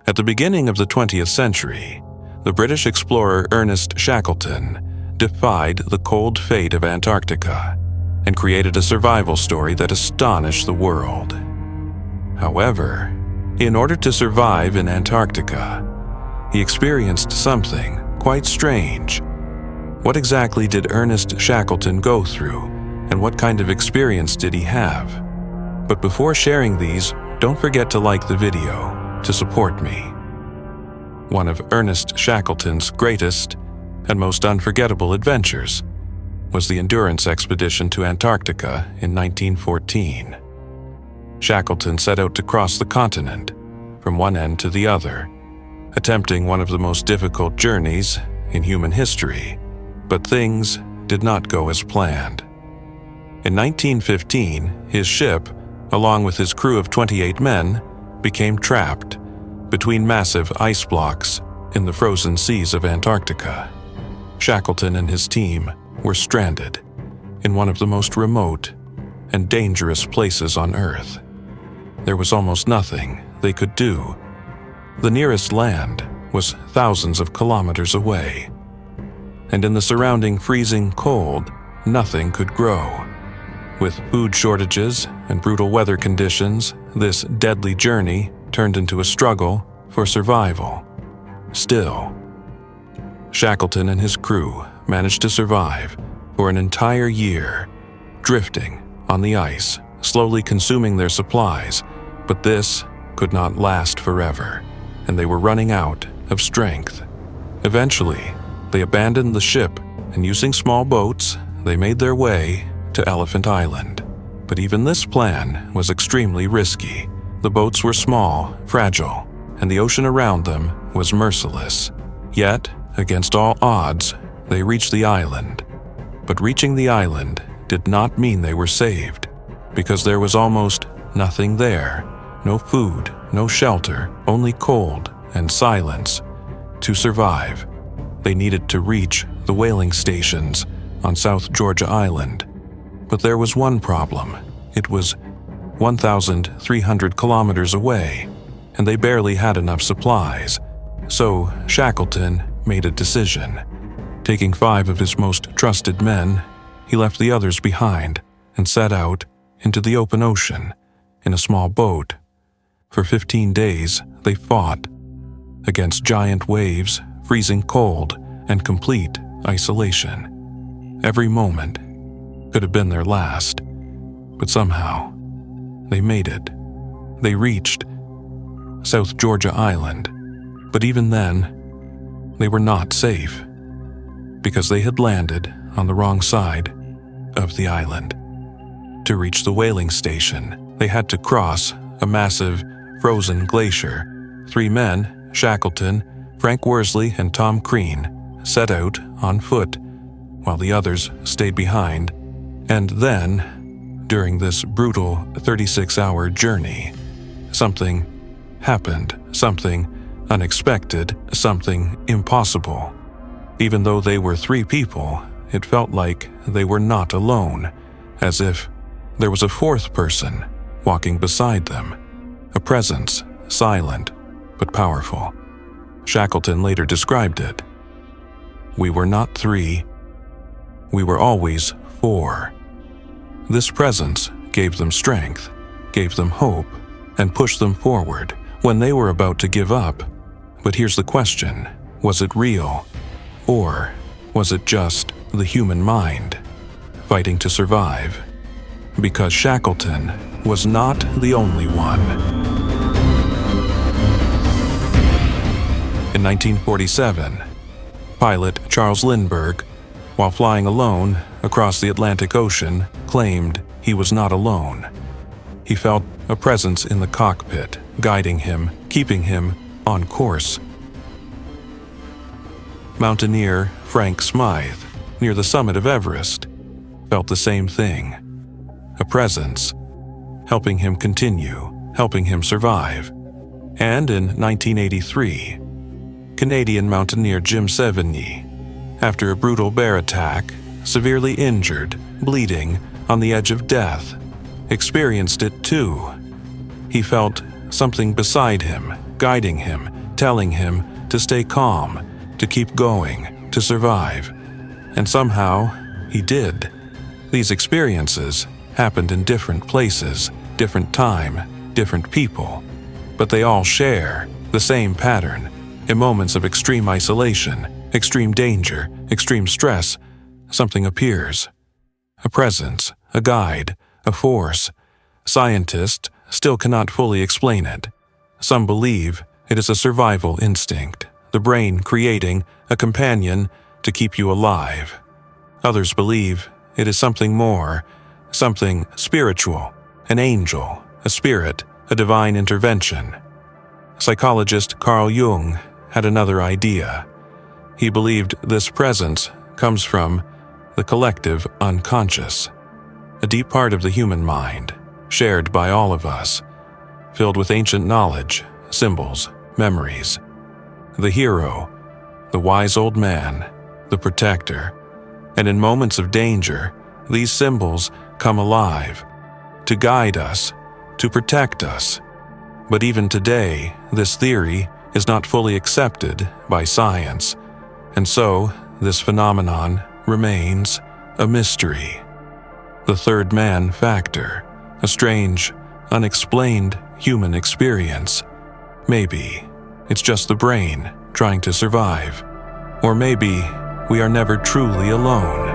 At the beginning of the 20th century, the British explorer Ernest Shackleton defied the cold fate of Antarctica and created a survival story that astonished the world. However, in order to survive in Antarctica, he experienced something quite strange. What exactly did Ernest Shackleton go through, and what kind of experience did he have? But before sharing these, don't forget to like the video to support me. One of Ernest Shackleton's greatest and most unforgettable adventures was the Endurance expedition to Antarctica in 1914. Shackleton set out to cross the continent from one end to the other, attempting one of the most difficult journeys in human history, but things did not go as planned. In 1915, his ship, along with his crew of 28 men, became trapped between massive ice blocks in the frozen seas of Antarctica. Shackleton and his team were stranded in one of the most remote and dangerous places on Earth. There was almost nothing they could do. The nearest land was thousands of kilometers away, and in the surrounding freezing cold, nothing could grow. With food shortages and brutal weather conditions, this deadly journey turned into a struggle for survival. Still, Shackleton and his crew managed to survive for an entire year, drifting on the ice, slowly consuming their supplies, but this could not last forever, and they were running out of strength. Eventually, they abandoned the ship, and using small boats, they made their way to Elephant Island. But even this plan was extremely risky. The boats were small, fragile, and the ocean around them was merciless. Yet, against all odds, they reached the island. But reaching the island did not mean they were saved, because there was almost nothing there. No food, no shelter, only cold and silence. To survive, they needed to reach the whaling stations on South Georgia Island. But there was one problem. It was 1,300 kilometers away, and they barely had enough supplies. So Shackleton made a decision. Taking 5 of his most trusted men, he left the others behind and set out into the open ocean in a small boat. For 15 days, they fought against giant waves, freezing cold, and complete isolation. Every moment could have been their last, but somehow they made it. They reached South Georgia Island, but even then, they were not safe, because they had landed on the wrong side of the island. To reach the whaling station, they had to cross a massive frozen glacier. 3 men, Shackleton, Frank Worsley, and Tom Crean, set out on foot, while the others stayed behind. And then, during this brutal 36-hour journey, something happened, something unexpected, something impossible. Even though they were 3 people, it felt like they were not alone, as if there was a 4th person walking beside them, a presence, silent but powerful. Shackleton later described it. "We were not 3, we were always 4. This presence gave them strength, gave them hope, and pushed them forward when they were about to give up. But here's the question: was it real? Or was it just the human mind fighting to survive? Because Shackleton was not the only one." In 1947, pilot Charles Lindbergh, while flying alone across the Atlantic Ocean, claimed he was not alone. He felt a presence in the cockpit, guiding him, keeping him on course. Mountaineer Frank Smythe, near the summit of Everest, felt the same thing. A presence, helping him continue, helping him survive. And in 1983, Canadian mountaineer Jim Sevigny, after a brutal bear attack, severely injured, bleeding, on the edge of death, experienced it too. He felt something beside him, guiding him, telling him to stay calm, to keep going, to survive. And somehow, he did. These experiences happened in different places, different time, different people. But they all share the same pattern. In moments of extreme isolation, extreme danger, extreme stress, something appears. A presence, a guide, a force. Scientists still cannot fully explain it. Some believe it is a survival instinct, the brain creating a companion to keep you alive. Others believe it is something more, something spiritual, an angel, a spirit, a divine intervention. Psychologist Carl Jung had another idea. He believed this presence comes from the collective unconscious, a deep part of the human mind, shared by all of us, filled with ancient knowledge, symbols, memories. The hero, the wise old man, the protector, and in moments of danger, these symbols come alive, to guide us, to protect us. But even today, this theory is not fully accepted by science, and so this phenomenon remains a mystery. The third man factor, a strange, unexplained human experience. Maybe it's just the brain trying to survive. Or maybe we are never truly alone.